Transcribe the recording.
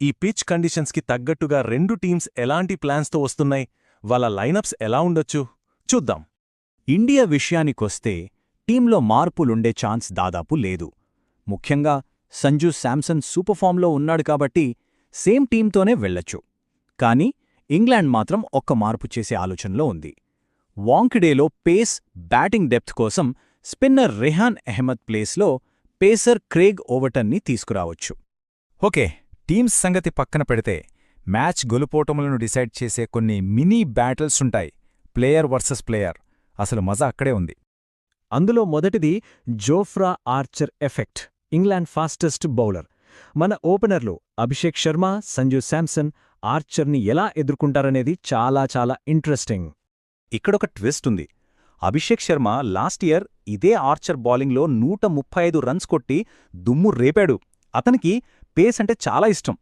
ఈ పిచ్ కండిషన్స్కి తగ్గట్టుగా రెండు టీమ్స్ ఎలాంటి ప్లాన్స్తో వస్తున్నాయి, వాళ్ళ లైనప్స్ ఎలా ఉండొచ్చు చూద్దాం. ఇండియా విషయానికొస్తే టీంలో మార్పులుండే ఛాన్స్ దాదాపు లేదు. ముఖ్యంగా సంజూ శాంసన్ సూపర్ఫామ్లో ఉన్నాడు కాబట్టి సేమ్ టీంతోనే వెళ్లొచ్చు. కానీ ఇంగ్లాండ్ మాత్రం ఒక్క మార్పు చేసే ఆలోచనలో ఉంది. వాంకిడేలో పేస్, బ్యాటింగ్ డెప్త్ కోసం స్పిన్నర్ రెహాన్ అహ్మద్ ప్లేస్లో పేసర్ క్రేగ్ ఓవర్టన్ని తీసుకురావచ్చు. ఓకే, టీమ్స్ సంగతి పక్కన పెడితే మ్యాచ్ గెలుపోటములను డిసైడ్ చేసే కొన్ని మినీ బ్యాటిల్సుంటాయి. Player versus player. అసలు మజా అక్కడే ఉంది. అందులో మొదటిది Jofra Archer effect, England fastest bowler. మన ఓపెనర్లు అభిషేక్ శర్మ, సంజూ శాంసన్ ఆర్చర్ని ఎలా ఎదుర్కొంటారనేది చాలా చాలా ఇంట్రెస్టింగ్. ఇక్కడొక ట్విస్ట్ ఉంది. అభిషేక్ శర్మ లాస్ట్ ఇయర్ ఇదే ఆర్చర్ బౌలింగ్లో 135 రన్స్ కొట్టి దుమ్ము రేపాడు. అతనికి పేస్ అంటే చాలా ఇష్టం.